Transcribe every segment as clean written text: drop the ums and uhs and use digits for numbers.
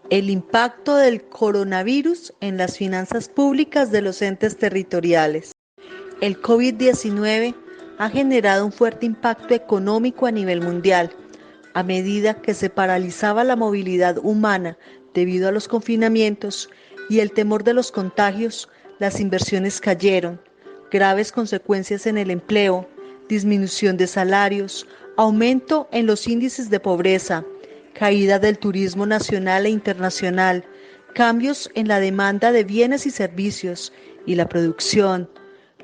El impacto del coronavirus en las finanzas públicas de los entes territoriales. El COVID-19 ha generado un fuerte impacto económico a nivel mundial. A medida que se paralizaba la movilidad humana debido a los confinamientos y el temor de los contagios, las inversiones cayeron. Graves consecuencias en el empleo, disminución de salarios, aumento en los índices de pobreza, caída del turismo nacional e internacional, cambios en la demanda de bienes y servicios y la producción.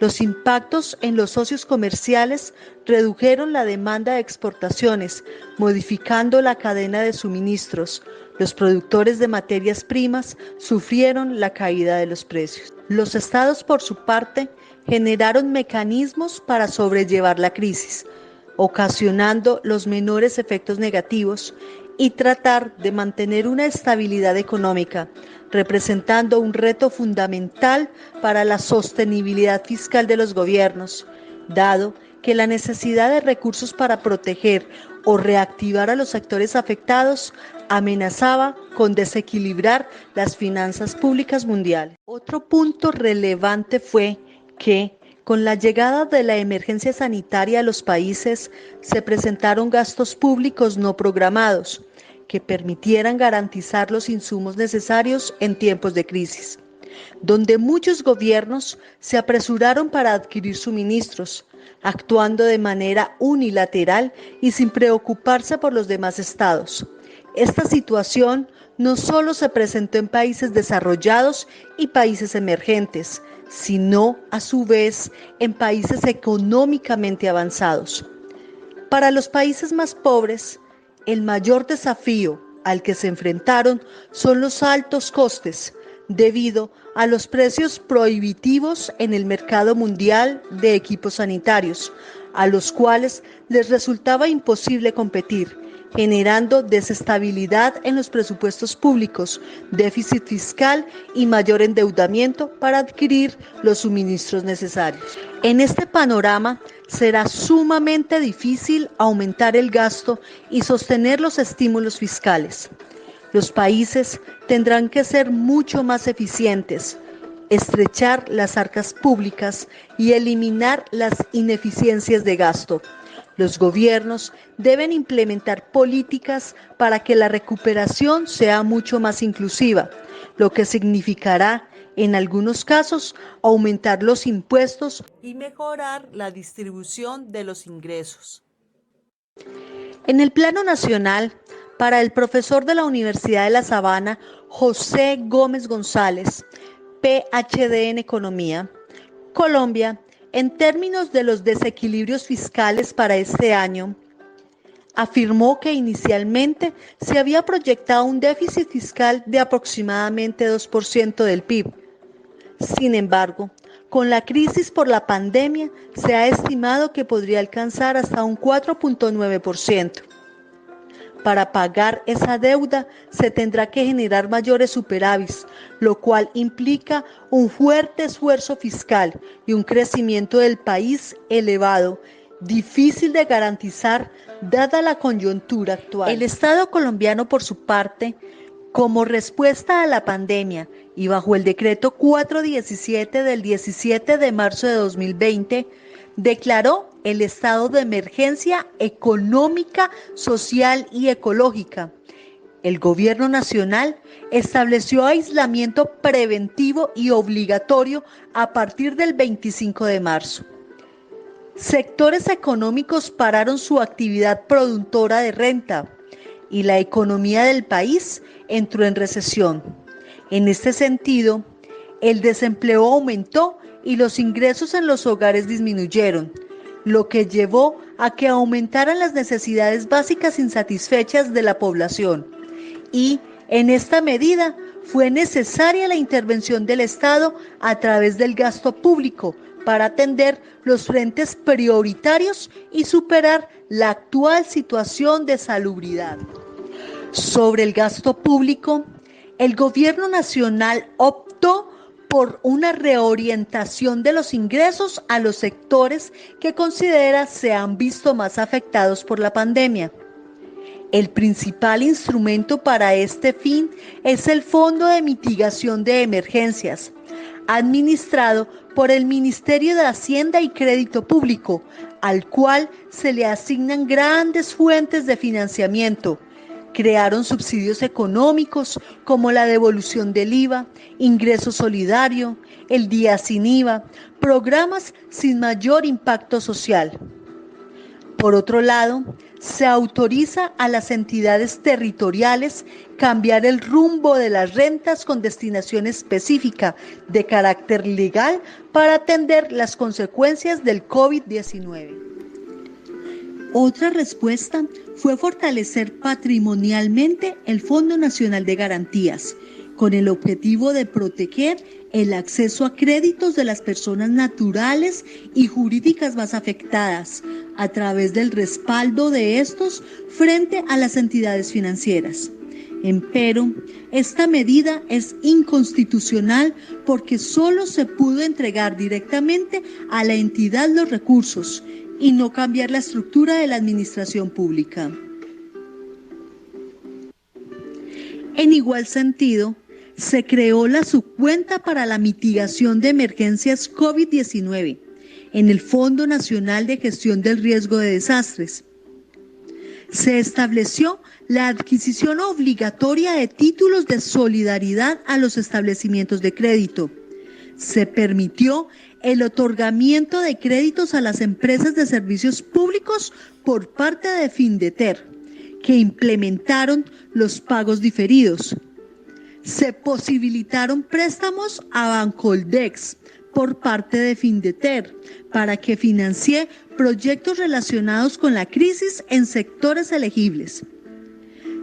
Los impactos en los socios comerciales redujeron la demanda de exportaciones, modificando la cadena de suministros. Los productores de materias primas sufrieron la caída de los precios. Los estados, por su parte, generaron mecanismos para sobrellevar la crisis, ocasionando los menores efectos negativos y tratar de mantener una estabilidad económica, representando un reto fundamental para la sostenibilidad fiscal de los gobiernos, dado que la necesidad de recursos para proteger o reactivar a los sectores afectados amenazaba con desequilibrar las finanzas públicas mundiales. Otro punto relevante fue que, con la llegada de la emergencia sanitaria a los países, se presentaron gastos públicos no programados que permitieran garantizar los insumos necesarios en tiempos de crisis, donde muchos gobiernos se apresuraron para adquirir suministros, actuando de manera unilateral y sin preocuparse por los demás estados. Esta situación no solo se presentó en países desarrollados y países emergentes, sino a su vez en países económicamente avanzados. Para los países más pobres, el mayor desafío al que se enfrentaron son los altos costes, debido a los precios prohibitivos en el mercado mundial de equipos sanitarios, a los cuales les resultaba imposible competir, generando desestabilidad en los presupuestos públicos, déficit fiscal y mayor endeudamiento para adquirir los suministros necesarios. En este panorama, será sumamente difícil aumentar el gasto y sostener los estímulos fiscales. Los países tendrán que ser mucho más eficientes, estrechar las arcas públicas y eliminar las ineficiencias de gasto. Los gobiernos deben implementar políticas para que la recuperación sea mucho más inclusiva, lo que significará, en algunos casos, aumentar los impuestos y mejorar la distribución de los ingresos. En el plano nacional, para el profesor de la Universidad de La Sabana, José Gómez González, PhD en Economía, Colombia, en términos de los desequilibrios fiscales para este año, afirmó que inicialmente se había proyectado un déficit fiscal de aproximadamente 2% del PIB. Sin embargo, con la crisis por la pandemia, se ha estimado que podría alcanzar hasta un 4.9%. Para pagar esa deuda se tendrá que generar mayores superávits, lo cual implica un fuerte esfuerzo fiscal y un crecimiento del país elevado, difícil de garantizar dada la coyuntura actual. El Estado colombiano, por su parte, como respuesta a la pandemia y bajo el decreto 417 del 17 de marzo de 2020, declaró el estado de emergencia económica, social y ecológica. El gobierno nacional estableció aislamiento preventivo y obligatorio a partir del 25 de marzo. Sectores económicos pararon su actividad productora de renta y la economía del país entró en recesión. En este sentido, el desempleo aumentó y los ingresos en los hogares disminuyeron, lo que llevó a que aumentaran las necesidades básicas insatisfechas de la población. Y, en esta medida, fue necesaria la intervención del Estado a través del gasto público para atender los frentes prioritarios y superar la actual situación de salubridad. Sobre el gasto público, el gobierno nacional optó por una reorientación de los ingresos a los sectores que considera se han visto más afectados por la pandemia. El principal instrumento para este fin es el Fondo de Mitigación de Emergencias, administrado por el Ministerio de Hacienda y Crédito Público, al cual se le asignan grandes fuentes de financiamiento. Crearon subsidios económicos como la devolución del IVA, ingreso solidario, el día sin IVA, programas sin mayor impacto social. Por otro lado, se autoriza a las entidades territoriales cambiar el rumbo de las rentas con destinación específica de carácter legal para atender las consecuencias del COVID-19. Otra respuesta fue fortalecer patrimonialmente el Fondo Nacional de Garantías, con el objetivo de proteger el acceso a créditos de las personas naturales y jurídicas más afectadas, a través del respaldo de estos frente a las entidades financieras. Empero, esta medida es inconstitucional porque solo se pudo entregar directamente a la entidad los recursos y no cambiar la estructura de la administración pública. En igual sentido, se creó la subcuenta para la mitigación de emergencias COVID-19 en el Fondo Nacional de Gestión del Riesgo de Desastres. Se estableció la adquisición obligatoria de títulos de solidaridad a los establecimientos de crédito. Se permitió el otorgamiento de créditos a las empresas de servicios públicos por parte de Findeter, que implementaron los pagos diferidos. Se posibilitaron préstamos a Bancoldex por parte de Findeter para que financie proyectos relacionados con la crisis en sectores elegibles.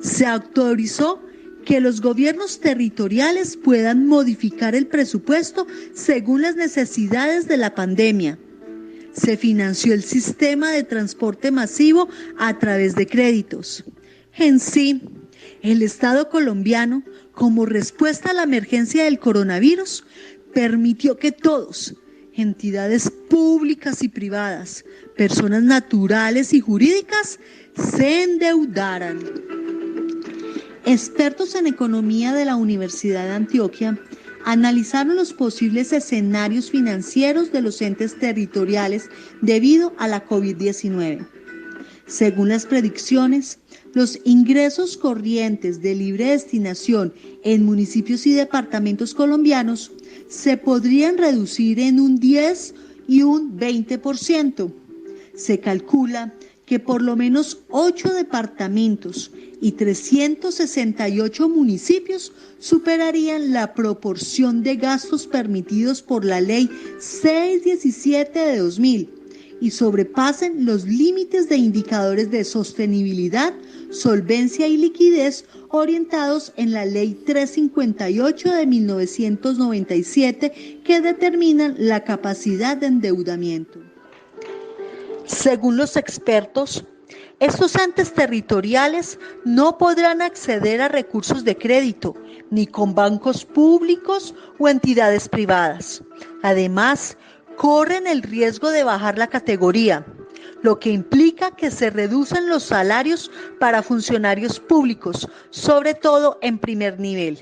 Se autorizó que los gobiernos territoriales puedan modificar el presupuesto según las necesidades de la pandemia. Se financió el sistema de transporte masivo a través de créditos. En sí, el Estado colombiano, como respuesta a la emergencia del coronavirus, permitió que todos, entidades públicas y privadas, personas naturales y jurídicas, se endeudaran. Expertos en economía de la Universidad de Antioquia analizaron los posibles escenarios financieros de los entes territoriales debido a la COVID-19. Según las predicciones, los ingresos corrientes de libre destinación en municipios y departamentos colombianos se podrían reducir en un 10 y un 20%. Se calcula que por lo menos 8 departamentos y 368 municipios superarían la proporción de gastos permitidos por la Ley 617 de 2000 y sobrepasen los límites de indicadores de sostenibilidad, solvencia y liquidez orientados en la Ley 358 de 1997 que determinan la capacidad de endeudamiento. Según los expertos, estos entes territoriales no podrán acceder a recursos de crédito, ni con bancos públicos o entidades privadas. Además, corren el riesgo de bajar la categoría, lo que implica que se reducen los salarios para funcionarios públicos, sobre todo en primer nivel.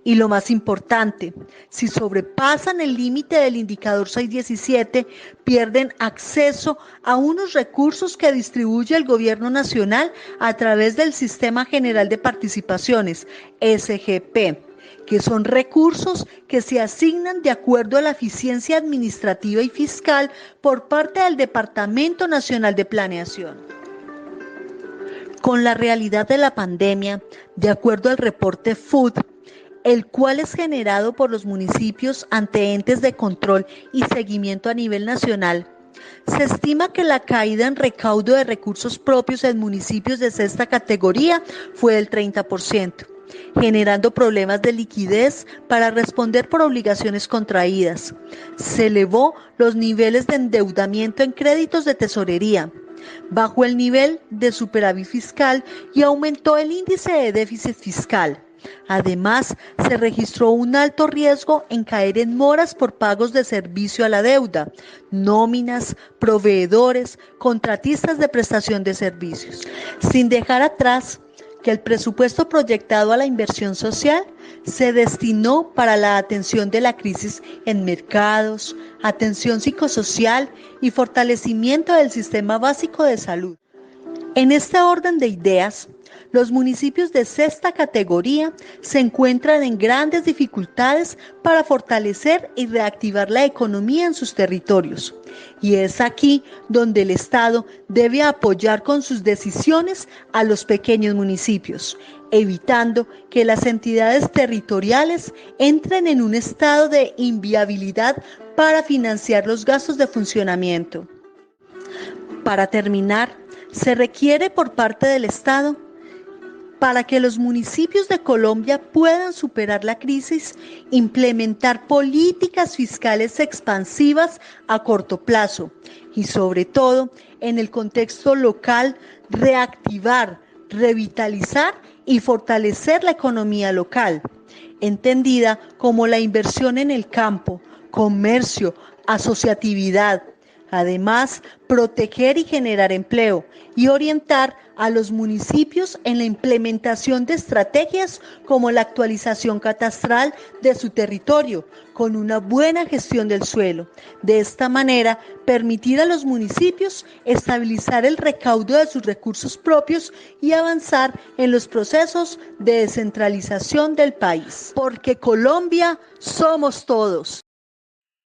Y lo más importante, si sobrepasan el límite del indicador 617, pierden acceso a unos recursos que distribuye el Gobierno Nacional a través del Sistema General de Participaciones, SGP, que son recursos que se asignan de acuerdo a la eficiencia administrativa y fiscal por parte del Departamento Nacional de Planeación. Con la realidad de la pandemia, de acuerdo al reporte FUD, el cual es generado por los municipios ante entes de control y seguimiento a nivel nacional, se estima que la caída en recaudo de recursos propios en municipios de sexta categoría fue del 30%. Generando problemas de liquidez para responder por obligaciones contraídas. Se elevó los niveles de endeudamiento en créditos de tesorería, bajó el nivel de superávit fiscal y aumentó el índice de déficit fiscal. Además, se registró un alto riesgo en caer en moras por pagos de servicio a la deuda, nóminas, proveedores, contratistas de prestación de servicios. Sin dejar atrás que el presupuesto proyectado a la inversión social se destinó para la atención de la crisis en mercados, atención psicosocial y fortalecimiento del sistema básico de salud. En este orden de ideas, los municipios de sexta categoría se encuentran en grandes dificultades para fortalecer y reactivar la economía en sus territorios. Y es aquí donde el Estado debe apoyar con sus decisiones a los pequeños municipios, evitando que las entidades territoriales entren en un estado de inviabilidad para financiar los gastos de funcionamiento. Para terminar, se requiere por parte del Estado, para que los municipios de Colombia puedan superar la crisis, implementar políticas fiscales expansivas a corto plazo y, sobre todo, en el contexto local, reactivar, revitalizar y fortalecer la economía local, entendida como la inversión en el campo, comercio, asociatividad. Además, proteger y generar empleo y orientar a los municipios en la implementación de estrategias como la actualización catastral de su territorio, con una buena gestión del suelo. De esta manera, permitir a los municipios estabilizar el recaudo de sus recursos propios y avanzar en los procesos de descentralización del país. Porque Colombia somos todos.